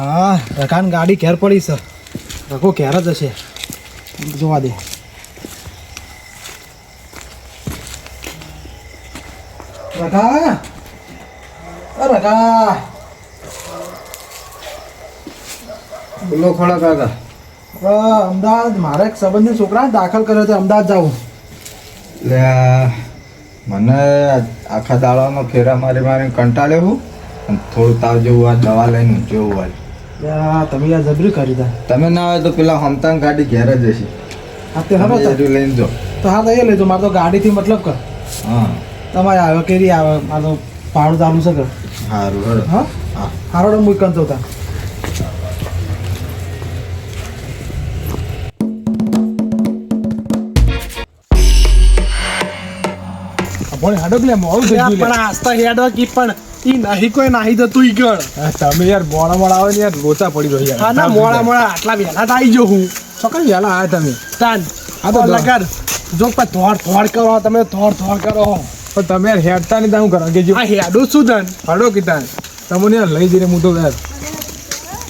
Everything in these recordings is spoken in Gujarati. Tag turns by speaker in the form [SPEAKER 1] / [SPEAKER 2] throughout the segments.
[SPEAKER 1] હા રકાન ગાડી ઘેર પડી છે. રકો ઘેર જ હશે, જોવા દે. રકા રકા
[SPEAKER 2] બોલો ખોડા કાકા.
[SPEAKER 1] અમદાવાદ મારે એક સંબંધી છોકરા દાખલ કર્યો છે, અમદાવાદ જાઉં.
[SPEAKER 2] એટલે મને આખા દાડાનો ફેરા મારી કંટાળ્યો હું અને થોડું તાવ જેવું આ દવા લઈને ઊંચો હોય.
[SPEAKER 1] તમે યાર જબરી કરી દા.
[SPEAKER 2] તમે ના હોય તો પેલા હમતાન ગાડી ઘેર જ હશે.
[SPEAKER 1] હા તે હવે
[SPEAKER 2] લઈને જો
[SPEAKER 1] તો હા તો એ લેજો. મારે તો ગાડીથી મતલબ કર.
[SPEAKER 2] હા
[SPEAKER 1] તમારે આવે કેરી આવે, મારે તો ભાડું ચાલુ છે કર.
[SPEAKER 2] સારું હરો.
[SPEAKER 1] હા
[SPEAKER 2] હા
[SPEAKER 1] હારોડે મૂકન તો તા.
[SPEAKER 3] પણ હાડો પેલા મોડું થઈ ગયું
[SPEAKER 1] પણ આસ્તા હેડ કી પણ ઈ નહીં કોઈ નાહી જતું ઈ ગણ.
[SPEAKER 3] તમે યાર મોડા આવે ને યાર લોચા પડી રહ્યો યાર.
[SPEAKER 1] હા ના મોડા આટલા વહેલા તો આવી જો હું
[SPEAKER 3] સકાળ વહેલા આવ્યા તમે.
[SPEAKER 1] તાન
[SPEAKER 3] હા તો
[SPEAKER 1] લગાડ જો પણ થોડ કરો તમે થોડ કરો.
[SPEAKER 3] પણ તમે યાર હેડતા નહીં હું કરો કે જો
[SPEAKER 1] આ હેડું શું ધન
[SPEAKER 3] હાડો કીધા તમને યાર લઈ જઈને હું તો યાર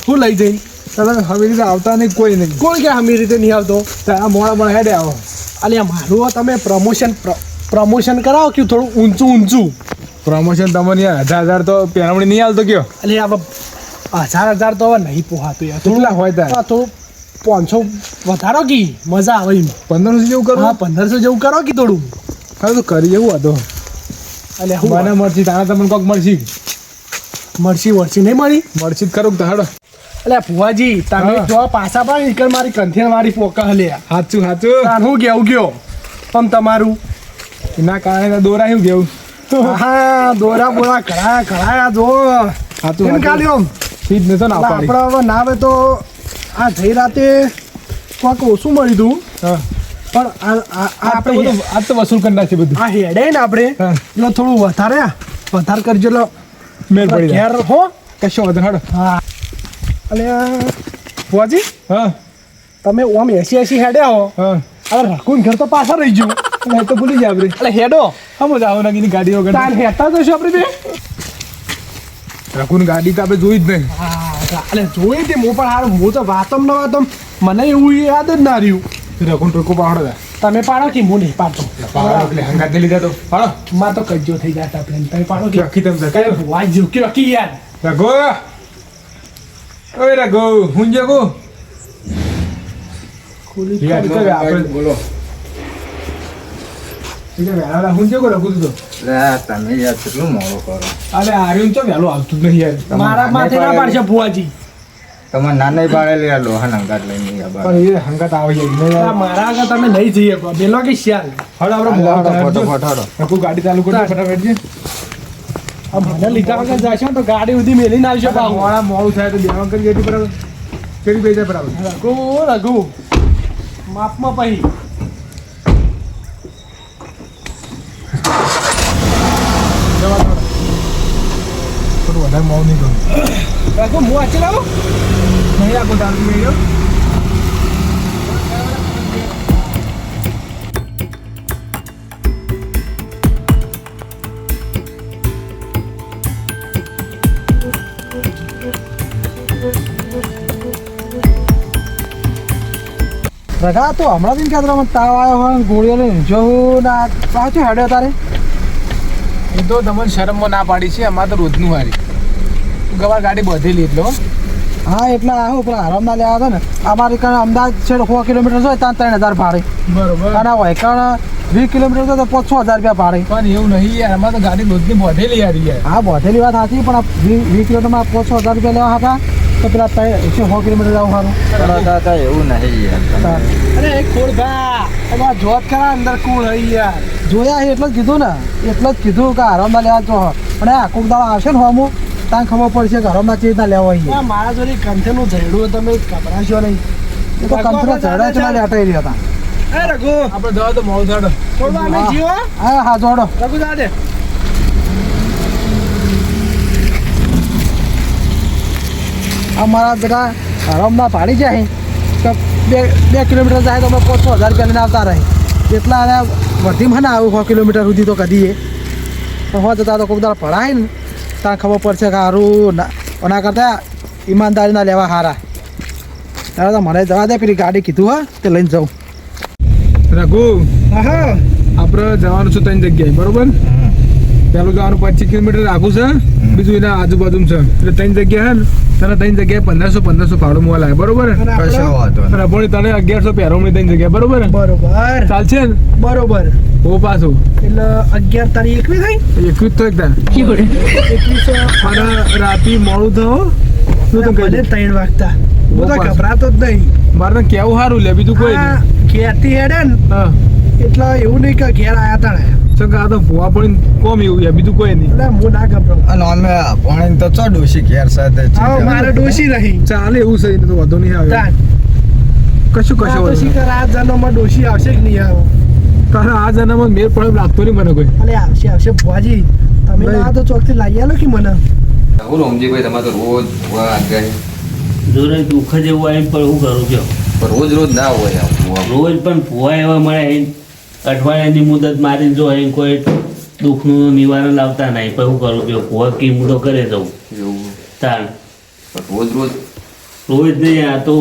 [SPEAKER 1] શું લઈ જઈ
[SPEAKER 3] તમે હવે રીતે આવતા નહીં કોઈ નહીં.
[SPEAKER 1] કોણ કે અમી રીતે નહીં આવતો.
[SPEAKER 3] આ મોડા હેડે આવો.
[SPEAKER 1] અલ્યા મારું તમે પ્રમોશન કરાવો કે થોડું ઊંચું
[SPEAKER 3] પ્રમોશન તમને યાર 1000 તો પેરામણી નહીં હાલતો કયો.
[SPEAKER 1] અલ્યા હવે 1000 તો હવે નહીં પોહાતું યાર.
[SPEAKER 3] કેટલા હોય ત્યાં
[SPEAKER 1] થોડું 500 વધારો કી મજા આવે એમ.
[SPEAKER 3] 1500 જેવું કરો.
[SPEAKER 1] હા 1500 જેવું કરો કે થોડું.
[SPEAKER 3] હા તો કરી એવું હતો.
[SPEAKER 1] અલ્યા હું
[SPEAKER 3] મને મળશે તારા તમને કોક મળશે.
[SPEAKER 1] મળશી નહીં મળી.
[SPEAKER 3] મળશે જ ખરું તો હાડો.
[SPEAKER 1] અલ્યા ભુવાજી તમે
[SPEAKER 3] હા.
[SPEAKER 1] જો પાછા પણ નીકળ મારી કંથેર મારી પોકા હલ્યા.
[SPEAKER 3] સાચું
[SPEAKER 1] હું ગયો પણ તમારું
[SPEAKER 3] એના કારણે દોરા હું કેવું.
[SPEAKER 1] હા દોરા બોરા કળાયા જો
[SPEAKER 3] સાચું
[SPEAKER 1] કાઢ્યો.
[SPEAKER 3] ઠીક નતો ના પાડી.
[SPEAKER 1] આપણે હવે ના આવે તો આ જઈ રાતે કોક ઓછું મળ્યું હતું.
[SPEAKER 3] હા
[SPEAKER 1] પણ
[SPEAKER 3] આપણે બધું આજ તો વસૂલ કરી નાખીએ બધું.
[SPEAKER 1] આ હેડે ને આપણે
[SPEAKER 3] હા.
[SPEAKER 1] એટલે થોડું વધારે કરજો એટલે
[SPEAKER 3] મેળ પડી જાય.
[SPEAKER 1] ઘેર હો.
[SPEAKER 3] કશો વધુ હાડો.
[SPEAKER 1] હા અલ્યા ભુવાજી
[SPEAKER 3] હા
[SPEAKER 1] તમે ઓમ 80 હેડે આવો.
[SPEAKER 3] હા
[SPEAKER 1] હવે રાખું ઘર તો પાછા રહી ગયું.
[SPEAKER 3] એટલે તો ભૂલી જાય આપણે.
[SPEAKER 1] એટલે હેડો
[SPEAKER 3] હમ જ આવો નાખીની ગાડી વગર
[SPEAKER 1] તાર હેતા જશું આપણે બે.
[SPEAKER 3] રાખું ગાડી તો આપણે જોઈ જ નહીં.
[SPEAKER 1] હા એટલે જોઈ તે હું પણ હારું હું તો વાતમ ન વાતમ મને એવું યાદ જ ના રહ્યું.
[SPEAKER 3] રાખું ટૂંકો પાડો દે.
[SPEAKER 1] તમે પાડો કે હું નહીં પાડતો.
[SPEAKER 3] એટલે હંગાત લીધા તો પાડો.
[SPEAKER 1] માં તો કજ્જો થઈ જાય આપણે. તમે પાડો કે
[SPEAKER 3] રાખી તમે
[SPEAKER 1] કઈ વાંચ્યું કે બાકી યાર.
[SPEAKER 3] રાખો ઓય રાખો હું જાગો યાર તો આપણે
[SPEAKER 2] બોલો.
[SPEAKER 3] એટલે વેલા હું જાગો રાખું તો.
[SPEAKER 2] તમે યાર કેટલું મોડો કરો.
[SPEAKER 3] અરે આર્યન તો વહેલો આવતું જ નહીં યાર.
[SPEAKER 1] મારા માથે ના પાડશે ભુવાજી.
[SPEAKER 2] તમે નાના પાડેલી યાર લોહાના અંગાત લઈને આ બાર.
[SPEAKER 3] પણ એ હંગાત આવી જાય ને
[SPEAKER 1] આ
[SPEAKER 3] યાર.
[SPEAKER 1] મારા આગળ તમે નહીં જઈએ બેલો કે શ્યાલ.
[SPEAKER 3] હાલો આપણે
[SPEAKER 2] હાલો,
[SPEAKER 3] મોડો
[SPEAKER 2] ફટાફટ હાલો.
[SPEAKER 3] રાખું ગાડી ચાલુ કરી ફટાફટ જે.
[SPEAKER 1] આ મને લીધા વગર જશો ને તો ગાડી સુધી મેલીને આવશો પાછું.
[SPEAKER 3] મોડા મોડું થાય તો બેવા કરી જેટી બરાબર ફેરી બેજા બરાબર.
[SPEAKER 1] રઘુ માપમાં પછી
[SPEAKER 3] જવા દો. થોડું વધારે મોડું નહીં કરું.
[SPEAKER 1] રઘુ હું વાંચી લાવું.
[SPEAKER 3] નહીં રાખો ચાલુ નહીં રહ્યો.
[SPEAKER 1] રઘા તો હમણાં બી કહેતો તાવ આવ્યો હોય ગોળીઓ લઈને જોઉં ના પાછું હેડ્યો તારે.
[SPEAKER 3] એ તો તમને શરમમાં ના પાડી છે. અમારે તો રોજનું હારી ગવાર ગાડી બધેલી એટલે હો.
[SPEAKER 1] હા એટલે આવું પેલા આરામના લેવા હતા ને અમારી કારણે અમદાવાદ છે 100 કિલોમીટર હોય ત્યાં 3000 ભાડે.
[SPEAKER 3] બરોબર.
[SPEAKER 1] અને હોય કારણ 20 કિલોમીટર તો 5,000 રૂપિયા ભાડે.
[SPEAKER 3] પણ એવું નહીં યાર. અમારે તો ગાડી રોજની બધેલી યાર યાર.
[SPEAKER 1] હા બોધેલી વાત સાચી પણ 20 કિલોમીટરમાં 5,000 રૂપિયા લેવા હતા તો પેલા 100 કિલોમીટર જવું સારું.
[SPEAKER 2] દાદા એવું નહીં યાર.
[SPEAKER 1] અરે એક ખોડ ભા એમાં જોત કરા અંદર કુળ હઈ યાર જોયા એટલે જ કીધું ને એટલે જ કીધું કે આરામના લેવા જો પણ આ કોક દાડો આવશે ને હમું ત્યાં ખબર પડશે કે આરામના ચીજ ના લેવા હોય. મારા જોડે કંઠેનું ઝેડું તમે ગભરાશો નહીં. એ તો કંઠેનો ઝેડા છે ને લેટાઈ રહ્યા હતા. એ રઘુ
[SPEAKER 3] આપણે જવા તો મોડું થાડો.
[SPEAKER 1] થોડું અમે જીવો. હા હા જોડો રઘુ જા દે. અમારા બેટા આરામમાં પાડી જાય તો 2 કિલોમીટર જાય તો અમે 5,000 રૂપિયા લઈને આવતા રહે. એટલા અને વધીમાં ના આવું 100 કિલોમીટર સુધી તો કદીએ તો હો જતા તો કોઈક દાળ પડાય ને ત્યાં ખબર પડશે કે સારું ના કરતા ઈમાનદારીના લેવા હારા. તારે તો મને જવા દે, પેલી ગાડી કીધું હા તે લઈને જાઉં.
[SPEAKER 3] રઘુ
[SPEAKER 1] હા
[SPEAKER 3] આપણે જવાનું છે 3 જગ્યાએ, બરોબર? પેલું જવાનું 25 કિલોમીટર આઘું છે, બીજું એના આજુબાજુ છે. એટલે 3 જગ્યા છે ને, તને 3 જગ્યાએ 1500 ભાડું મળવા લાગે, બરોબર?
[SPEAKER 2] કશો વાંધો નહીં.
[SPEAKER 3] રબોડી તને 1100 પહેરવણી 3 જગ્યા, બરોબર?
[SPEAKER 1] બરોબર
[SPEAKER 3] ચાલશે ને?
[SPEAKER 1] બરોબર.
[SPEAKER 3] હો પાછું
[SPEAKER 1] એટલે 11 તારીખ 21
[SPEAKER 3] 21 તો એકદમ
[SPEAKER 1] થઈ 21
[SPEAKER 3] અને રાતી મોડું થયો શું તો
[SPEAKER 1] ભલે
[SPEAKER 3] કહી
[SPEAKER 1] 3 વાગતા હું તો
[SPEAKER 3] પાછું.
[SPEAKER 1] ગભરાતો જ નહીં.
[SPEAKER 3] મારે તને કેવું સારું લે, બીજું કોઈ
[SPEAKER 1] આ
[SPEAKER 3] નહીં.
[SPEAKER 1] ઘેરથી હેડે ને
[SPEAKER 3] હા
[SPEAKER 1] એટલે એવું નહીં કે ઘેર આયા તાણે,
[SPEAKER 3] ચક આ તો ભૂવા પડીને કોમ એવું યાર, બીજું કોઈ નહીં.
[SPEAKER 1] એટલે હું ના ગભરાઉં.
[SPEAKER 2] અને અમે પાણી તો ચો ડોશી ઘેર સાથે જ
[SPEAKER 1] આવો
[SPEAKER 2] છે.
[SPEAKER 1] મારે ડોશી નહીં.
[SPEAKER 3] ચાલે એવું છે, એને તો વાંધો નહીં આવે.
[SPEAKER 1] તાન.
[SPEAKER 3] કશું
[SPEAKER 1] આ
[SPEAKER 3] કશું
[SPEAKER 1] તો
[SPEAKER 3] વાંધો નહીં.
[SPEAKER 1] શીખર આ જન્મમાં ડોશી આવશે કે નહીં આવે?
[SPEAKER 3] તારા આ જનામાં મેર પડે એમ લાગતો નહીં મને કોઈ.
[SPEAKER 1] અલે આવશે ભુવાજી. તમે
[SPEAKER 3] ભાઈ.
[SPEAKER 1] ના તો ચોકથી લાવી આલો કે મને.
[SPEAKER 4] હું રમજીભાઈ તમારે તો રોજ આગાહી
[SPEAKER 5] જોડે દુઃખ જ એવું આવી પણ હું કરું છું
[SPEAKER 4] પણ રોજ રોજ ના હોય આ ભૂવા.
[SPEAKER 5] રોજ પણ ભૂવા એવા મળે અહીં અઠવાડિયાની મુદત મારીને જો અહીં કોઈ દુઃખનું નિવારણ લાવતા નહીં પણ હું કરું છું ભૂવા કી હું તો કરે જવું
[SPEAKER 4] એવું
[SPEAKER 5] તાણ
[SPEAKER 4] પણ રોજ રોજ
[SPEAKER 5] રોજ નહીં આ તો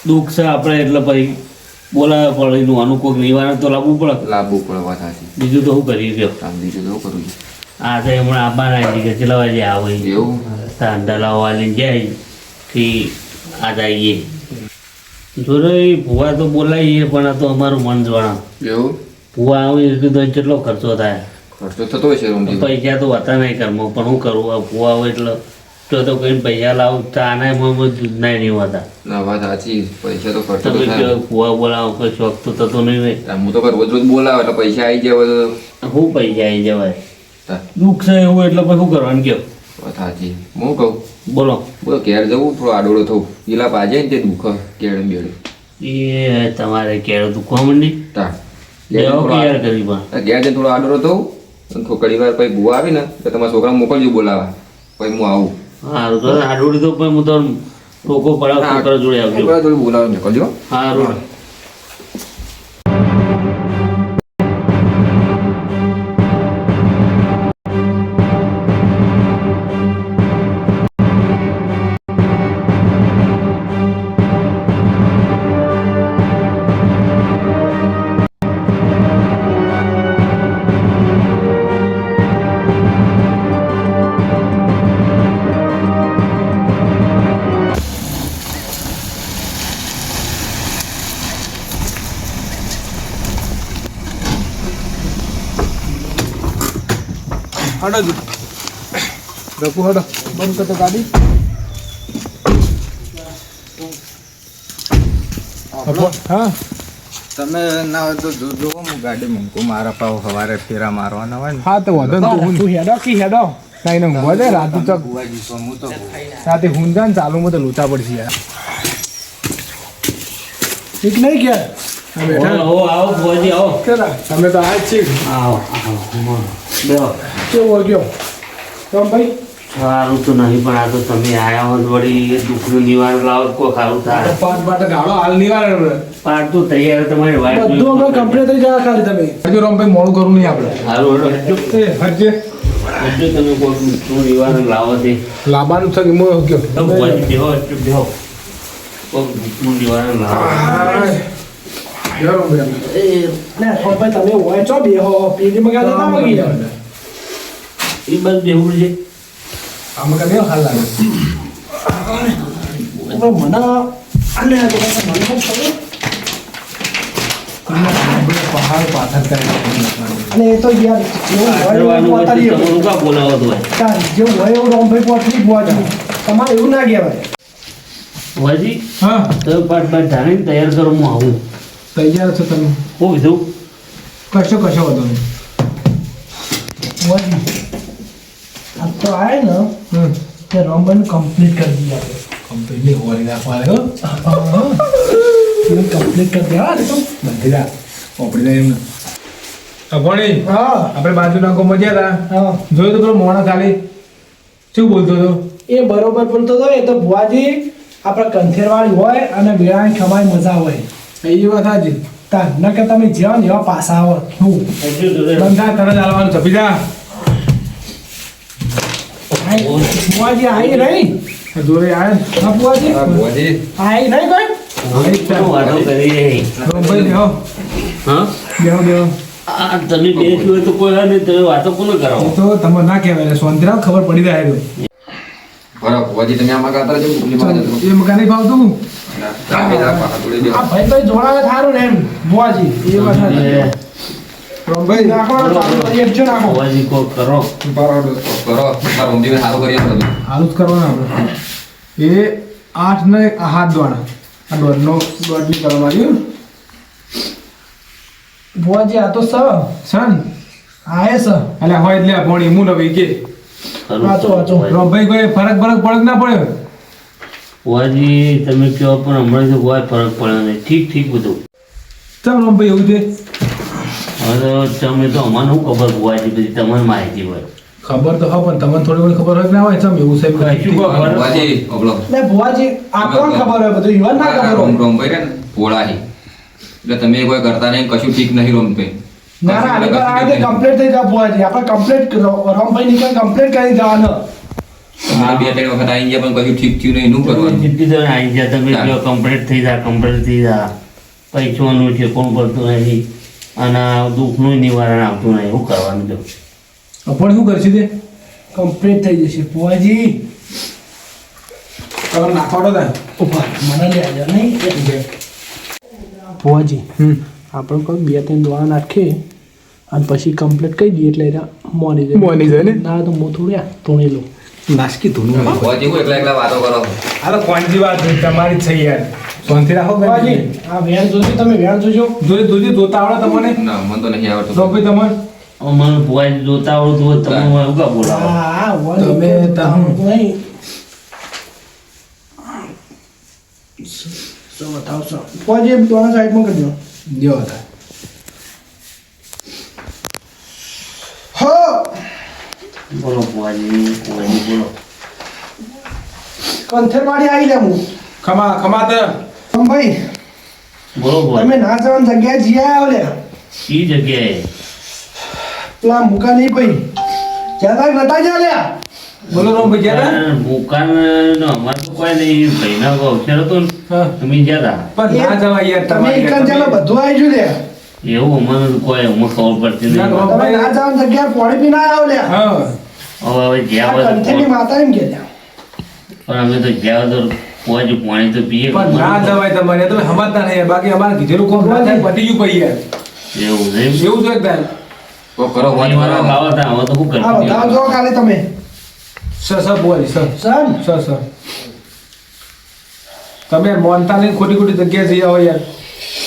[SPEAKER 5] દુઃખ છે આપણે એટલે પછી બોલાવે પડે એનું અનુકૂળ નિવારણ તો લાવવું પડે
[SPEAKER 4] લાવવું પડે વાત સાચી.
[SPEAKER 5] બીજું તો હું કરી ગયો
[SPEAKER 4] કામ બીજું તો કરું છું
[SPEAKER 5] આ તો હમણાં આબાના છે કે ચલા વાજે આવે
[SPEAKER 4] એવું
[SPEAKER 5] તાણ દલાવ વાલીને જાય કે આ જઈએ જોડે ભૂવા તો બોલાવીએ પણ આ તો અમારું મન જવાના
[SPEAKER 4] એવું
[SPEAKER 5] ભૂવા આવી તો કેટલો ખર્ચો થાય
[SPEAKER 4] ખર્ચો થતો હોય છે રમજીભાઈ.
[SPEAKER 5] પૈસા તો હતા નહીં ઘરમાં પણ હું કરું આ ભૂવા હોય એટલે તો કઈ પૈસા લાવું ચાના દૂધના નહીં હોતા
[SPEAKER 4] ના વાત સાચી, પૈસા તો ખર્ચો તો
[SPEAKER 5] તમે
[SPEAKER 4] થાય.
[SPEAKER 5] કહો ભૂવા બોલાવો કોઈ શોખ તો થતો નહીં હોય
[SPEAKER 4] હું તો રોજ રોજ બોલાવે એટલે પૈસા આવી જાય તો
[SPEAKER 5] શું પૈસા આવી જવાય
[SPEAKER 4] તા,
[SPEAKER 5] દુઃખ છે એવું એટલે પછી શું કરવાનું કયો
[SPEAKER 4] વાત સાચી. હું કહું
[SPEAKER 5] બોલો
[SPEAKER 4] બોલો ઘેર જવું થોડો આડોળો થવું પેલા પાજે ને તે દુઃખ કેળે બેડે
[SPEAKER 5] એ તમારે કેળો દુખવા માંડી
[SPEAKER 4] તા
[SPEAKER 5] લેવો કે યાર કરી પણ
[SPEAKER 4] ઘેર જઈને થોડો આડોળો થવું અને થોડી વાર પછી ભૂવા આવી ને તો તમારા છોકરા મોકલજો બોલાવા, પછી હું આવું.
[SPEAKER 5] સારું તો આડોડી તો પછી હું તો ટોકો પડાવ છોકરા જોડે આવજો
[SPEAKER 4] છોકરા જોડે બોલાવો મોકલજો.
[SPEAKER 5] સારું
[SPEAKER 3] હડો જ રઘુ હડો બંધ કરતો ગાડી. હા
[SPEAKER 2] તમે ના હોય તો જોવો હું ગાડી મૂકું, મારા પાવ સવારે ફેરા મારવાના હોય ને.
[SPEAKER 3] હા તો વાંધો નહીં. તું
[SPEAKER 1] તું હેડો કે હેડો.
[SPEAKER 3] કાંઈ નહીં ઊંઘવા દે રાતે તો
[SPEAKER 2] બુવાજી તો હું તો
[SPEAKER 3] રાતે હું જા ને ચાલુમાં તો લૂંટા પડશે યાર.
[SPEAKER 1] ઠીક નહીં ઘેર?
[SPEAKER 3] આ બેઠા.
[SPEAKER 5] આવો આવો ભુવાજી આવો
[SPEAKER 3] કેટલા? તમે તો આ જ છીએ.
[SPEAKER 5] આવો આવો બેહો
[SPEAKER 1] કેવો ગયો ભાઈ?
[SPEAKER 5] સારું તો નહીં પણ આ તો તમે આયા હો તો વળી એ દુઃખનું નિવારણ લાવો કોઈ સારું થાય
[SPEAKER 3] પાટ પાટ ગાળો હાલ નિવારણ.
[SPEAKER 5] પાર તો તૈયાર તમારી વાત
[SPEAKER 1] બધું અમે કમ્પ્લીટ થઈ જાય ખાલી તમે.
[SPEAKER 3] હજુ રમભાઈ મોડું કરવું નહીં આપણે.
[SPEAKER 5] સારું હેડો હજુ
[SPEAKER 3] એ હજે
[SPEAKER 5] તમે કોઈ દુઃખનું નિવારણ લાવો તે
[SPEAKER 3] લાવવાનું છે કે હું ગયો.
[SPEAKER 5] તો ભુવાજી બેહો હજુ બેહો કોઈ દુઃખનું નિવારણ લાવો
[SPEAKER 3] ગયો રમભાઈ.
[SPEAKER 1] ને ભાઈ તમે હોય છો બે હો પેલી મગાતા ના મગી જાય.
[SPEAKER 5] એ બસ બેહું છે
[SPEAKER 3] આમાં કાંઈ હાલ લાગે.
[SPEAKER 1] હવે મને આને આ તો મને શું ખબર?
[SPEAKER 3] પહાડ પાછળ કરે.
[SPEAKER 1] અને એ તો યાર જેવું હોય એવું
[SPEAKER 5] કરવાનું હોય તો
[SPEAKER 1] પોતાની
[SPEAKER 5] તમારું કા બોલાવો તો હોય
[SPEAKER 1] તાર જેવું હોય એવું રામભાઈ પોતરી ભુવાજી. તમારે એવું ના કહેવાય.
[SPEAKER 5] ભુવાજી
[SPEAKER 3] હા
[SPEAKER 5] તો પાટ પાટ ધારીને તૈયાર કરો હું આવું
[SPEAKER 3] તૈયાર છો તમે?
[SPEAKER 5] હું કીધું
[SPEAKER 3] કશો કશો વાંધો નહીં.
[SPEAKER 1] ભુવાજી આ તો આય ને
[SPEAKER 3] હમ
[SPEAKER 1] તે રામભાઈ કમ્પ્લીટ કરી દઈએ આપણે.
[SPEAKER 3] કંપની હોરી નાખવાને હો.
[SPEAKER 1] કમ્પ્લીટ કરી દેવા ને તો.
[SPEAKER 3] બંધી જા ઓપડી જાય એમને. ભણી
[SPEAKER 1] હા
[SPEAKER 3] આપણે બાજુના ગામમાં ગયા હતા.
[SPEAKER 1] હા
[SPEAKER 3] જોયું તો પેલો મોણો ખાલી શું બોલતો હતો?
[SPEAKER 1] એ બરોબર બોલતો હતો. એ તો ભુવાજી આપણે કંથેરવાળી હોય અને વેળાની ખમાઈ મજા હોય.
[SPEAKER 3] એ વાત સાચી.
[SPEAKER 1] તાર ન કે તમે જેવા ને એવા પાસા આવો શું
[SPEAKER 5] હજુ જોડે
[SPEAKER 3] બંધા તરત ચાલવાનું છે બીજા.
[SPEAKER 1] બુઆજી આઈ નહીં
[SPEAKER 3] જોડે આયા
[SPEAKER 1] હા બુઆજી
[SPEAKER 4] હા ભુવાજી
[SPEAKER 1] આઈ નહીં કોઈ
[SPEAKER 5] શું વાતો કરી રહી
[SPEAKER 3] રોમભાઈ બેહો
[SPEAKER 5] હા
[SPEAKER 3] બેહો
[SPEAKER 5] આ તમે બે છો તો કોઈ નહીં તમે વાતો કોને કરો
[SPEAKER 3] એ તો તમને ના કહેવાય શાંતિરામ ખબર પડી જાય તો
[SPEAKER 4] બરાબર ભુવાજી તમે આમાં ગાતા રહેજો
[SPEAKER 3] એ મકા નહીં ભાવતું
[SPEAKER 1] આ ભાઈ જોડાવે થારું ને એમ બુઆજી એ વાત સાચી.
[SPEAKER 3] રોમભાઈ
[SPEAKER 1] નાખો ચાલુ કરી એકજો નાખો
[SPEAKER 5] અવાજી કો કરો
[SPEAKER 4] કરો તારા ઊંધી સારું કરી આપો તમે
[SPEAKER 3] હાલું જ કરવાના આપણે એ 8 ને હાથ દોડા આ દોડની કરવાની
[SPEAKER 1] બુઆજી આ તો
[SPEAKER 3] સન
[SPEAKER 1] આયે સ
[SPEAKER 3] એટલે હોય એટલે ભણી હું નવી કે
[SPEAKER 1] વાંચો, વાંચો.
[SPEAKER 3] રોમભાઈ કોઈ ફરક પડે કે ના પડ્યો
[SPEAKER 5] અવાજી તમે કહો પણ હમણાં તો કોઈ ફરક પડે નહીં ઠીક બધું
[SPEAKER 3] ચાલ રોમભાઈ એવું છે
[SPEAKER 5] હવે તો તમે તો અમને શું ખબર હોવાથી બધી તમને માહિતી હોય
[SPEAKER 3] ખબર તો હા પણ તમને થોડી ઘણી ખબર હોય કે ના હોય ચમ એવું સાહેબ
[SPEAKER 5] કશું ખબર
[SPEAKER 4] ભુવાજી ઓબલો
[SPEAKER 1] ને બુઆજી આપણને ખબર હોય બધું યુવાન ના ખબર હોય
[SPEAKER 4] રોમભાઈ રે ને ભોળાહી એટલે તમે કોઈ કરતા નહીં કશું ઠીક નહીં રોમભાઈ
[SPEAKER 1] ના ના આની પર આવે તો કમ્પ્લીટ થઈ જાય બુઆજી આપણે કમ્પ્લીટ રોમભાઈ નીકળ કમ્પ્લીટ કરી જવાનો
[SPEAKER 4] તમારે 2-3 વખત આવી ગયા પણ કશું ઠીક થયું નહીં શું કરવાનું
[SPEAKER 5] જેટલી તો આવી જાય તમે કહો કમ્પ્લીટ થઈ જા પૈસાનું છે કોણ પડતું નથી અને દુઃખનું નિવારણ આવતું નહીં શું કરવાનું જો
[SPEAKER 3] પણ શું કરશે તે
[SPEAKER 1] કમ્પ્લીટ થઈ જશે બુઆજી
[SPEAKER 3] તમારે નાખવાનો થાય
[SPEAKER 1] ઉપર મને લે આજે નહીં બુઆજી આપણે કોઈ 2-3 દવા નાખીએ અને પછી કમ્પ્લીટ કરી દઈએ એટલે એના મોની જાય
[SPEAKER 3] મોની જાય ને?
[SPEAKER 1] ના તો હું થોડું તોણી લઉં
[SPEAKER 3] નાસકી ધૂનું
[SPEAKER 4] ભુવાજી હું એકલા વાતો કરો
[SPEAKER 3] આ તો કોણજી વાત છે, તમારી જ છે યાર શાંતિ રાખો
[SPEAKER 1] બુઆજી આ વેણ જોજો તમે વેણ જોજો
[SPEAKER 3] જોજે જોતા આવડે તમને
[SPEAKER 4] ના મને તો નહીં આવડતું
[SPEAKER 3] રોમભાઈ તમને
[SPEAKER 5] મને ભુવાજી જોતા આવડતું હોય તમે મને ઉગા બોલાવો
[SPEAKER 1] હા
[SPEAKER 3] તમે તાહું.
[SPEAKER 1] નહીં સો બતાવો સો બુઆજી દોના સાઈડમાં કરી દો
[SPEAKER 3] જો હતા
[SPEAKER 1] હો
[SPEAKER 5] બોલો ભુવાજી બોલો
[SPEAKER 1] કંથેરવાડી આવી લે હું
[SPEAKER 3] ખમા તો
[SPEAKER 1] ભાઈ
[SPEAKER 5] બોલો
[SPEAKER 1] તમે
[SPEAKER 5] ભુવાજી
[SPEAKER 1] ના જવાની જગ્યાએ જી આવ્યો લે
[SPEAKER 5] કઈ જગ્યાએ
[SPEAKER 1] પેલા મુકા નહીં ભાઈ જ્યાં નતા જ્યાં લ્યા
[SPEAKER 3] બોલો રોમભાઈ ગયા
[SPEAKER 5] દુકાન નો અમારે તો કોઈ નહીં ભાઈના અવસર હતો ને
[SPEAKER 3] હા.
[SPEAKER 5] તમે ગયા
[SPEAKER 3] પણ ના જવાય યાર
[SPEAKER 1] તમે
[SPEAKER 3] તમારી
[SPEAKER 1] એકન ચાલો બધું આવી ગયું લે
[SPEAKER 5] હતા એવું અમને તો કોઈ અમને ખબર પડતી
[SPEAKER 3] ના,
[SPEAKER 5] નહીં
[SPEAKER 1] તમે ના જવાની જગ્યાએ પાણી પીને આવ્યો લે
[SPEAKER 3] હા
[SPEAKER 5] હવે જ્યાં
[SPEAKER 1] આ કંથેરની
[SPEAKER 5] બધું
[SPEAKER 1] માતા એમ કે લ્યા
[SPEAKER 5] પણ અમે તો જ્યાં તો કોઈ પાણી તો પીએ
[SPEAKER 3] પણ ના જવાય તમારે તમે સમજતા નહીં યાર. બાકી અમારે કીધેલું કોમ ના થાય પતી ગયું પછી યાર
[SPEAKER 5] એવું નહીં
[SPEAKER 3] એવું તો એકદમ
[SPEAKER 4] તો કરો ભુવાજી
[SPEAKER 5] મારા
[SPEAKER 4] કરો
[SPEAKER 5] બાવા હતા હવે તો શું
[SPEAKER 1] આ બધા
[SPEAKER 5] કરવું
[SPEAKER 1] જો ખાલી તમે
[SPEAKER 3] સર બોલ સર
[SPEAKER 1] સર
[SPEAKER 3] સર તમે મોનતા નહીં ખોટી જગ્યાએ જઈ આવો યાર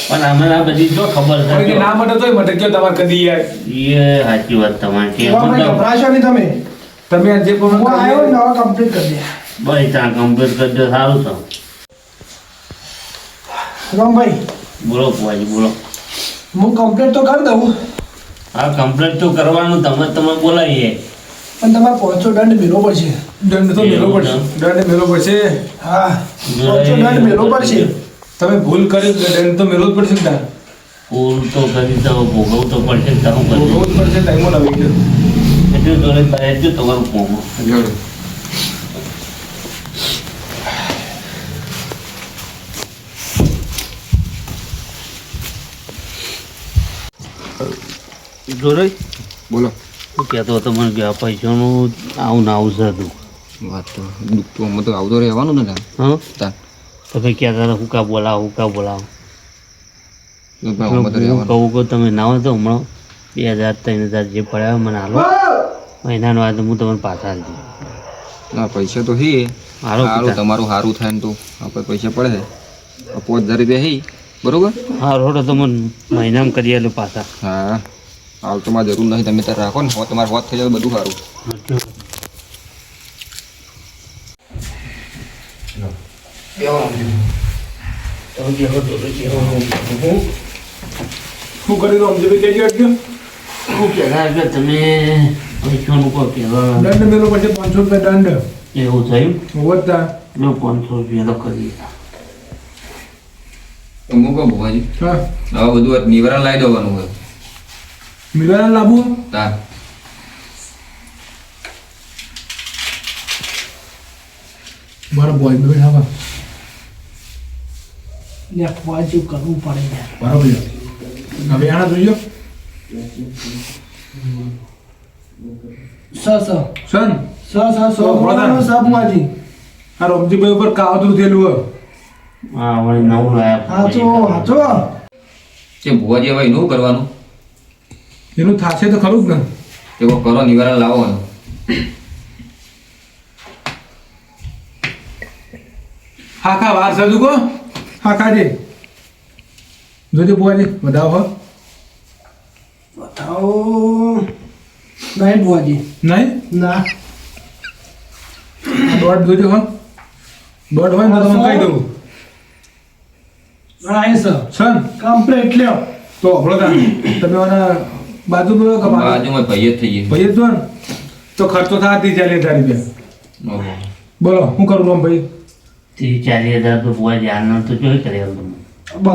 [SPEAKER 5] પણ અમે આ બધી જો ખબર
[SPEAKER 3] કોઈ કે
[SPEAKER 5] છે
[SPEAKER 3] ના માટે તોય મટક્યો તમારે કદી યાર
[SPEAKER 5] એ સાચી વાત તમારી કે
[SPEAKER 1] એવા મને ગભરાશો નહીં તમે
[SPEAKER 3] તમે આ જે
[SPEAKER 1] હું આવ્યો
[SPEAKER 3] પણ
[SPEAKER 1] નવા કમ્પ્લીટ કરી દે
[SPEAKER 5] ભાઈ ત્યાં કમ્પ્લીટ કરજો સારું છે
[SPEAKER 1] રામભાઈ
[SPEAKER 5] બોલો ભુવાજી બોલો
[SPEAKER 1] હું કમ્પ્લીટ તો કરી દઉં
[SPEAKER 5] આ કમ્પ્લીટ તો કરવાનું તમે બોલાવીએ
[SPEAKER 1] પણ તમારે 500 દંડ મેળવો પડશે
[SPEAKER 3] દંડ તો મેળવો પડશે દંડ મેળવો પડશે
[SPEAKER 1] હા 500 દંડ મેળવો પડશે
[SPEAKER 3] તમે ભૂલ કરી દંડ તો મેળવો જ પડશે ને તાર
[SPEAKER 5] ફૂલ તો કરી તો ભોગવવું તો પડશે ને તમે
[SPEAKER 3] ભોગવવું જ પડશે ટાઈમો નવી ગયો
[SPEAKER 5] એટલું જોડે બેસજો તમારું પોમો
[SPEAKER 4] જોડો.
[SPEAKER 5] જોડે
[SPEAKER 4] બોલો
[SPEAKER 5] શું કહેતો હતો મને કે આ પૈસાનું આવું ને આવું છે તું
[SPEAKER 4] વાત તો દુઃખ તો અમે તો આવતો રહેવાનું ને
[SPEAKER 5] હા
[SPEAKER 4] તાર
[SPEAKER 5] તો ભાઈ કહેતા હતા હું કા બોલાવો
[SPEAKER 4] ભાઈ અમે તો
[SPEAKER 5] હું
[SPEAKER 4] રહેવાનું
[SPEAKER 5] કહું કે તમે ના હોય તો હમણાં 2000-3000 જે પડ્યા હોય મને હાલો મહિનાનો આ તો હું તમને પાછા આપી દઉં.
[SPEAKER 4] ના પૈસા તો હે
[SPEAKER 5] હાલો
[SPEAKER 4] સારું
[SPEAKER 5] પિતા.
[SPEAKER 4] તમારું સારું થાય ને તો આપણે પૈસા પડે 5000 રૂપિયા હે બરોબર
[SPEAKER 5] હા રોડ તો મને મહિનામાં કરી આલો પાછા
[SPEAKER 4] હા હાલ તો મારે જરૂર નહીં તમે ત્યારે રાખો ને તમારે હોત થઈ જાય તો બધું સારું
[SPEAKER 3] શું કરી દો સમજી કહેજો એટલું
[SPEAKER 5] હું કહેતા કે તમે પૈસાનું કહો કહેવા
[SPEAKER 3] દંડ મેળવો પડશે 500 રૂપિયા દંડ
[SPEAKER 5] એવું થયું
[SPEAKER 3] વધતા
[SPEAKER 5] લો 500 રૂપિયા તો કરી
[SPEAKER 4] તો હું કહું ભુવાજી
[SPEAKER 3] હા
[SPEAKER 4] હવે બધું નિવારણ લાવી દેવાનું હોય
[SPEAKER 3] મિલવાના લાભો
[SPEAKER 4] તાર
[SPEAKER 3] બરાબર બોય બેઠા હવે
[SPEAKER 1] લે ફોજી કરવું પડે યાર
[SPEAKER 3] બરાબર છે. હવે આના જોઈજો
[SPEAKER 1] સ
[SPEAKER 3] સન
[SPEAKER 1] બોલાનો સ ફોજી
[SPEAKER 3] આ રમજીભાઈ ઉપર કાવતરું થયેલું હોય
[SPEAKER 5] હા વળી નવું લાયા
[SPEAKER 1] હાચો
[SPEAKER 4] કે ભુવાજી હવે એનું કરવાનું
[SPEAKER 3] એનું થાશે તો ખરું જ ને
[SPEAKER 4] તે કોઈ કરો નિવારણ લાવવાનું
[SPEAKER 3] હા ખા વાર સજુ કો હા ખાજે જોજે બુઆજી વધાવો હો
[SPEAKER 1] બતાવો નહીં ફોજી
[SPEAKER 3] નહીં
[SPEAKER 1] ના
[SPEAKER 3] આ દોઢ જોજો હો દોઢ હોય ને તો તમને કહી દઉં
[SPEAKER 1] આ એ સર
[SPEAKER 3] સન
[SPEAKER 1] કમ્પ્લીટ લ્યો
[SPEAKER 3] તો હળો તમે આના બાજુ બોલો કે
[SPEAKER 4] બાજુમાં ભાઈ જ થઈ
[SPEAKER 3] ભાઈ જ જો ને તો ખર્ચો થાય 30,000 રૂપિયા
[SPEAKER 4] ગયો
[SPEAKER 3] બોલો શું કરું રામ ભાઈ
[SPEAKER 5] 30,000 તો બુઆજી આનંદ તો જોઈ કરે તમે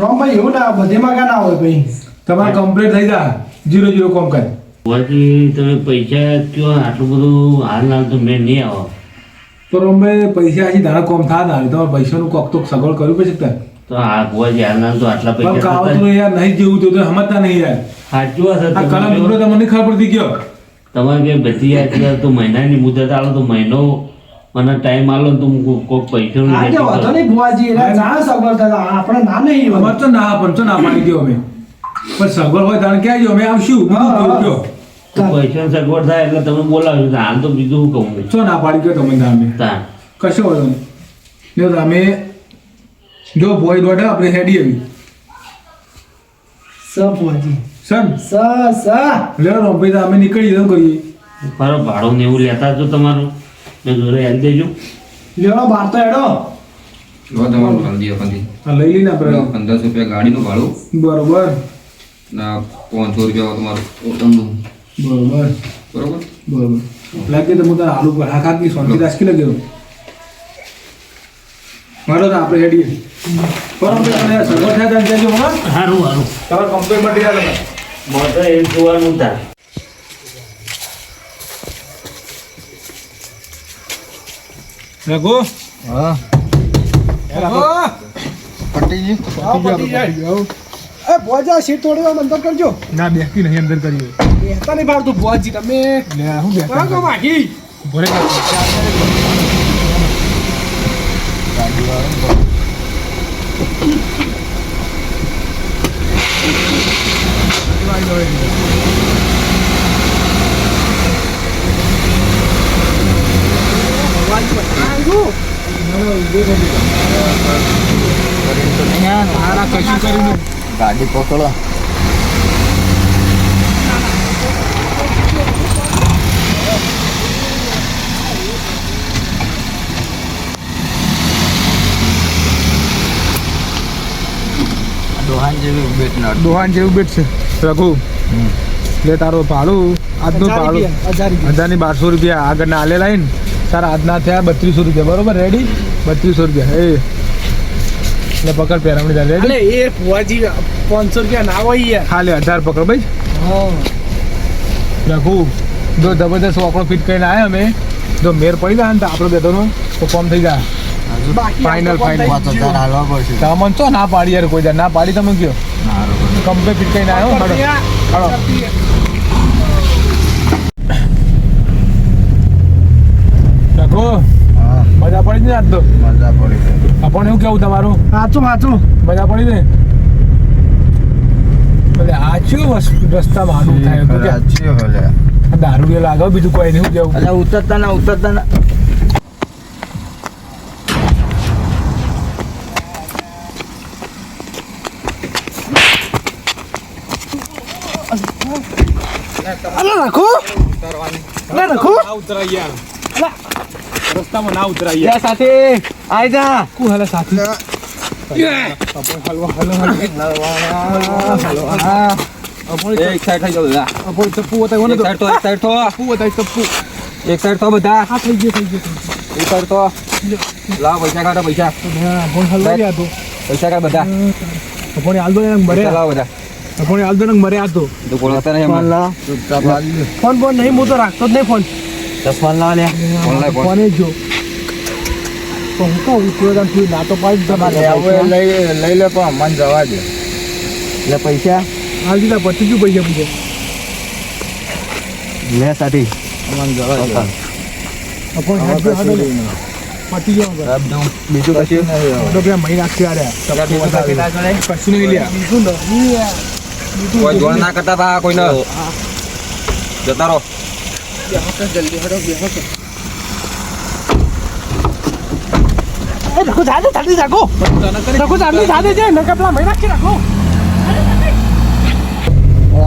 [SPEAKER 1] રોમભાઈ એવું ના બધેમાં કા ના હોય ભાઈ
[SPEAKER 3] તમારે કમ્પ્લીટ થઈ જાય 0-0 કોમ કરે
[SPEAKER 5] બુઆજી તમે પૈસા કયો આટલું બધું હાલ તો મેં નહીં આવો
[SPEAKER 3] તો રામ ભાઈ પૈસા હજી ધારા કોમ થાય ના તમારે પૈસાનું કોક તો સગવડ કરવું પડશે કે
[SPEAKER 5] તો આ બુઆજી હાલ તો આટલા
[SPEAKER 3] પણ
[SPEAKER 5] પૈસા
[SPEAKER 3] કાવતરું યાર નહીં જેવું તો સમજતા નહીં યાર
[SPEAKER 5] સાચું હશે
[SPEAKER 3] આ કલમ ઉભરો તમને નહીં ખબર પડતી ગયો
[SPEAKER 5] તમારે કે બધી યાર તો મહિનાની મુદત આલો તો મહિનો મને ટાઈમ આલો ને તો હું કોઈક પૈસાનું
[SPEAKER 1] આજે
[SPEAKER 5] setting
[SPEAKER 1] વાંધો
[SPEAKER 5] કરું.
[SPEAKER 1] નહીં ભુવાજી એટલે જાણ સગવડ થતા આપણે ના નહીં
[SPEAKER 3] અમારે તો ના પંચો ના પાડી દો અમે પણ સગવડ હોય તાણે ક્યાં જો અમે આવશું બીજું કેવું કયો?
[SPEAKER 5] તો પૈસાની સગવડ થાય એટલે તમે બોલાવજો તો હાલ તો બીજું શું કહું મેં?
[SPEAKER 3] ચો ના પાડી ગયો તમે અમે
[SPEAKER 5] તાણ.
[SPEAKER 3] કશો વાંધો નહીં જો તમે જો બોય દોડે આપણે હેડી આવી
[SPEAKER 1] સ ભુવાજી
[SPEAKER 3] સન
[SPEAKER 1] સ
[SPEAKER 3] લેવો રોમભાઈ તો અમે નીકળી જવું કરીએ
[SPEAKER 5] બરો ભાડું ને એવું લેતા જો તમારું મેં જોડે આવી દેજો
[SPEAKER 1] લ્યો બાર તો હેડો
[SPEAKER 4] લો તમારું સમજી આપણી
[SPEAKER 3] આ લઈ લઈને આપણે
[SPEAKER 4] 1500 રૂપિયા ગાડીનું ભાડું
[SPEAKER 3] બરોબર
[SPEAKER 4] ના 500 રૂપિયા તમારું પોતાનું
[SPEAKER 3] બરોબર
[SPEAKER 4] બરોબર
[SPEAKER 3] બરોબર લાગે તો હું તારા આલુ પર હા ખાકી સોનકી દાસ કે લગ્યો મારો તો આપણે હેડીએ બરોબર તમે સગવડ થાય ત્યાં જજો હા
[SPEAKER 5] સારું સારું
[SPEAKER 3] તમારે કમ્પ્લેટ મટીરિયલ
[SPEAKER 5] મોટો એ જોવાનું તાર
[SPEAKER 3] રઘુ
[SPEAKER 2] હા
[SPEAKER 3] રઘુ
[SPEAKER 2] પટી ગયું
[SPEAKER 1] એ ભુવાજી સીટ તોડવા મંતર કરજો
[SPEAKER 3] ના બેસતી નહીં અંદર કરીએ
[SPEAKER 1] બેસતા નહીં ભાવતું ભુવાજી તમે
[SPEAKER 3] લે હું બેસતા
[SPEAKER 1] કહો માગી
[SPEAKER 3] ભરે કશું કર્યું
[SPEAKER 2] ગાડી પકડો દોહાન જેવી બેટ ના
[SPEAKER 3] દોહાન જેવું બેટ છે રઘુ લે તારો ભાડું આજનું ભાડું 1,012 રૂપિયા આગળના આલે લાઈન તારા આજના થયા 3200 રૂપિયા બરોબર રેડી 3200 રૂપિયા એ એટલે પકડ પેરામણી તાર રેડી
[SPEAKER 1] અલે એ ભુવાજી 500 રૂપિયા ના હોય યાર
[SPEAKER 3] હા લે 18 પકડ ભાઈ
[SPEAKER 1] હા
[SPEAKER 3] રઘુ જો જબરદસ્ત વાકડો ફિટ કરીને આવ્યા અમે જો મેર પડી જાય ને તો આપણો બેટોનો તો કોમ થઈ જાય ફાઇનલ ફાઇનલ
[SPEAKER 2] હાલવા પડશે
[SPEAKER 3] તમને તો ના પાડી યાર કોઈ દર ના પાડી તમે કયો કમ્પ્લેટ ફિટ કરીને આવ્યો હાલો હાલો રઘુ
[SPEAKER 2] હા
[SPEAKER 3] મજા પડી ને આજ તો
[SPEAKER 2] મજા પડી ગઈ
[SPEAKER 3] આપણ એવું કેવું તમારું
[SPEAKER 1] સાચું
[SPEAKER 3] મજા પડી ને એટલે આ શું રસ્તામાં આનું થાય તો કે
[SPEAKER 2] સાચી હોલે
[SPEAKER 3] દારૂ લાગે બીજું કોઈ નહીં કેવું
[SPEAKER 2] અલા ઉતરતા ના
[SPEAKER 1] અલે રાખો અલે રાખો
[SPEAKER 3] ના ઉતરાય યાર રસ્તામાં ના ઉતરાય યાર
[SPEAKER 2] સાથે આઈ જા
[SPEAKER 3] કુ હાલે સાથી હલવા
[SPEAKER 4] એક સાઈડ થઈ જાવ
[SPEAKER 3] અપોલ ચપ્પુ હતા કોને તો
[SPEAKER 4] એક સાઈડ તો
[SPEAKER 3] ચપ્પુ હતા ચપ્પુ
[SPEAKER 4] એક સાઈડ તો બધા
[SPEAKER 1] આ થઈ ગયો
[SPEAKER 4] એક સાઈડ તો લાવ પૈસા કાઢો પૈસા
[SPEAKER 3] હા બોલ હલવા ગયા તો
[SPEAKER 4] પૈસા કાઢ બધા
[SPEAKER 3] અપોને આલદો ને મરે
[SPEAKER 4] પૈસા લાવો બધા
[SPEAKER 3] અપોને આલદો ને મરે આતો
[SPEAKER 4] તો બોલાતા નહીં એમ
[SPEAKER 1] ફોન નહીં હું તો રાખતો જ નહીં ફોન
[SPEAKER 2] ફોન લાવ લે
[SPEAKER 4] ફોન લાવ ફોન
[SPEAKER 3] કોને જો તો હું કહું ઉતરો તને થયું ના તો પાડી જ
[SPEAKER 2] તમારે આવું એ લઈ લે પણ મન જવા દે
[SPEAKER 1] એટલે પૈસા
[SPEAKER 3] હાલ દીધા પછી શું પૈસા પૂછે
[SPEAKER 1] લે સાથી
[SPEAKER 2] મન જવા દે
[SPEAKER 3] પણ હેડ તો હાડો લે. પતી ગયો હવે.
[SPEAKER 2] બીજું કશું નહીં
[SPEAKER 3] તો પેલા મહિના આખી આડ્યા કશું નહીં લ્યા
[SPEAKER 1] બીજું નહીં
[SPEAKER 4] કોઈ જોડ ના કરતા તા કોઈને જતા રહો
[SPEAKER 1] જલ્દી હડો બેહો કે એ રઘુ જાને જલ્દી જાગો રઘુ જલ્દી જાને જે નકા પેલા મહિના કે રાખો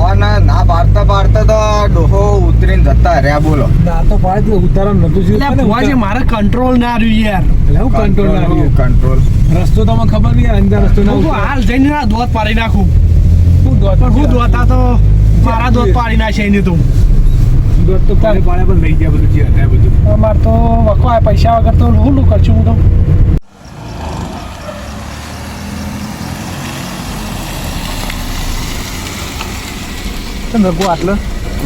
[SPEAKER 2] ઓને ના પાડતા તો ડોહો ઉતરીને જતા રહ્યા બોલો
[SPEAKER 3] ના તો પાડી દે ઉતારા નતું
[SPEAKER 1] એટલે ભુવાજી મારે કંટ્રોલ ના રહ્યું યાર
[SPEAKER 3] એટલે હું કંટ્રોલ ના રહ્યો
[SPEAKER 2] કંટ્રોલ
[SPEAKER 3] રસ્તો તમને ખબર નહીં અંદર રસ્તો ના
[SPEAKER 1] હું હાલ જઈને ના દોત પાડી નાખું
[SPEAKER 3] હું દોત
[SPEAKER 1] પણ હું દોતા તો મારા દોત પાડી નાખે એની તો
[SPEAKER 3] દોત તો પાડે પણ લઈ ગયા બધું જે હતા બધું
[SPEAKER 1] અમાર તો વખવા પૈસા વગર તો હું કરશું હું તો
[SPEAKER 3] તમે રઘુ આટલે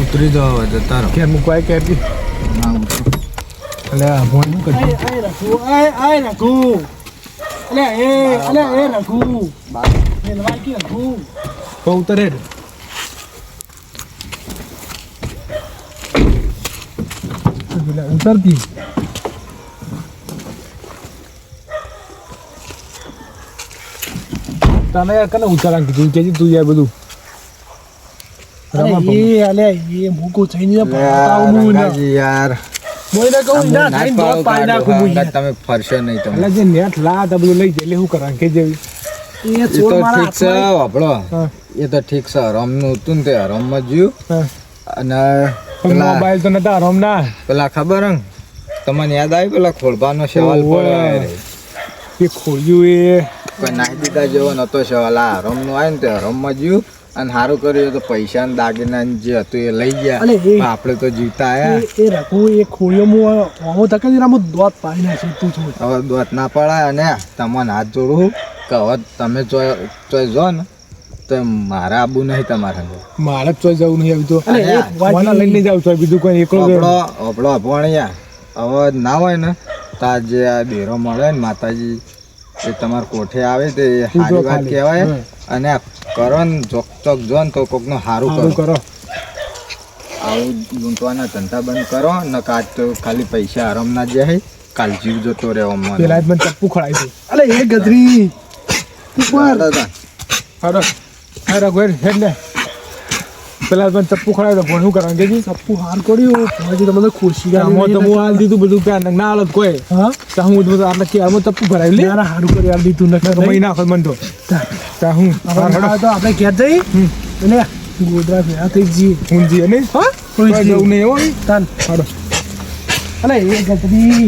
[SPEAKER 2] ઉતરી જાવ જતા રહો
[SPEAKER 3] કે મૂકવાય કે હતી
[SPEAKER 2] ના ઉતરો
[SPEAKER 3] એટલે ભોન શું કરતી
[SPEAKER 1] આય રઘુ અલે એ રઘુ મેલવાય કે રઘુ
[SPEAKER 3] તો ઉતરે જ. પેલા ઉતરતી તને યાર કને ઉતારા કીધું કે તું યાર બધું
[SPEAKER 1] અલે એ મૂકો થઈને પાતાવું ને
[SPEAKER 2] રંગાજી યાર
[SPEAKER 1] મોઈને કહું ના થઈને દોત પાડી નાખું હું યાર.
[SPEAKER 2] તમે ફરશો નહીં તમે
[SPEAKER 3] એટલે જે નેટ લા હતા બધું લઈ જાય એટલે શું કરવાનું કે જેવી
[SPEAKER 1] એ
[SPEAKER 2] એ
[SPEAKER 1] ચોર
[SPEAKER 2] તો
[SPEAKER 1] મારા
[SPEAKER 2] ઠીક છે
[SPEAKER 1] હાથમાં
[SPEAKER 2] વાપરો
[SPEAKER 3] હા.
[SPEAKER 2] એ તો ઠીક છે હરામનું હતું ને તે હરામમાં જ્યું
[SPEAKER 3] હા.
[SPEAKER 2] અને
[SPEAKER 3] પણ
[SPEAKER 2] પેલા
[SPEAKER 3] મોબાઈલ તો નતા રમ ના
[SPEAKER 2] પેલા ખબર હે તમને યાદ આવી પેલા ખોળબાનો સવાલ
[SPEAKER 3] ઓવે.
[SPEAKER 2] પડે
[SPEAKER 3] એ ખોલ્યું એ
[SPEAKER 2] કોઈ નાખી દીધા જેવો નતો સવાલ આ હરામનું આવે ને તે હરામમાં જ્યું અને સારું કર્યું તો પૈસા ને દાગીના ને જે હતું એ લઈ ગયા
[SPEAKER 1] અલે એ-
[SPEAKER 2] પણ આપણે તો જીવતા આયા
[SPEAKER 1] એ રઘુ એ ખોળિયો હું ધકે દીરામાં દોત પાડી નાખી તું છું
[SPEAKER 2] હવે દોત ના પડાય અને તમને હાથ જોડું કે હવે તમે ચોય જો ને તો મારે આબુ નહીં તમારા સંગે.
[SPEAKER 3] મારે જ ચોઈ જવું નહીં આવ્યું તો
[SPEAKER 1] અલે એ ભુવાજી-
[SPEAKER 3] મને લઈને જાવ છો બીજું કોઈ એકલો
[SPEAKER 2] આપણો અભણ્યા હવે ના હોય ને તો આ જે આ ડેરો મળે ને માતાજી એ તમારા કોઠે આવે તે
[SPEAKER 3] પૂજો
[SPEAKER 2] સારી વાત
[SPEAKER 3] ખાલી.
[SPEAKER 2] કહેવાય
[SPEAKER 3] હા.
[SPEAKER 2] અને આ કરો ને ચોક જો ને તો કોકનું સારું
[SPEAKER 3] સારું
[SPEAKER 2] કરો
[SPEAKER 3] કરો
[SPEAKER 2] આવું લૂંટવાના ધંધા બંધ કરો ને કાચ તો ખાલી પૈસા આરામ ના જાય કાલ જીવ જતો રહેવો
[SPEAKER 3] પેલા
[SPEAKER 2] મને
[SPEAKER 3] જ મને ચપ્પુ ખડાઈ દે
[SPEAKER 1] અલે એ ગધરી ઉપર
[SPEAKER 3] હારો હા રઘુ હેડ લે પેલા જ મને ચપ્પુ ખડાઈ દે પણ શું કરવાનું કે
[SPEAKER 1] ચપ્પુ હાર કર્યું ભુવાજી તમને ખુરશી
[SPEAKER 3] આમાં તો હું હાલ દીધું બધું પ્યાર ના હાલત કોઈ
[SPEAKER 1] હા
[SPEAKER 3] તો હું બધું આટલા કે આમાં ચપ્પુ ભરાવી લે
[SPEAKER 1] ના હારું કરી આલ દીધું નથી
[SPEAKER 3] મહિના આખો મન તો તા હું
[SPEAKER 1] હવે તો આપણે ઘેર જઈ એટલે ગોદરા ભેળા થઈ જઈએ
[SPEAKER 3] હું જી અને
[SPEAKER 1] હા
[SPEAKER 3] કોઈ જવું નહીં હોય
[SPEAKER 1] તાન
[SPEAKER 3] હારો
[SPEAKER 1] અલે એ ગધરી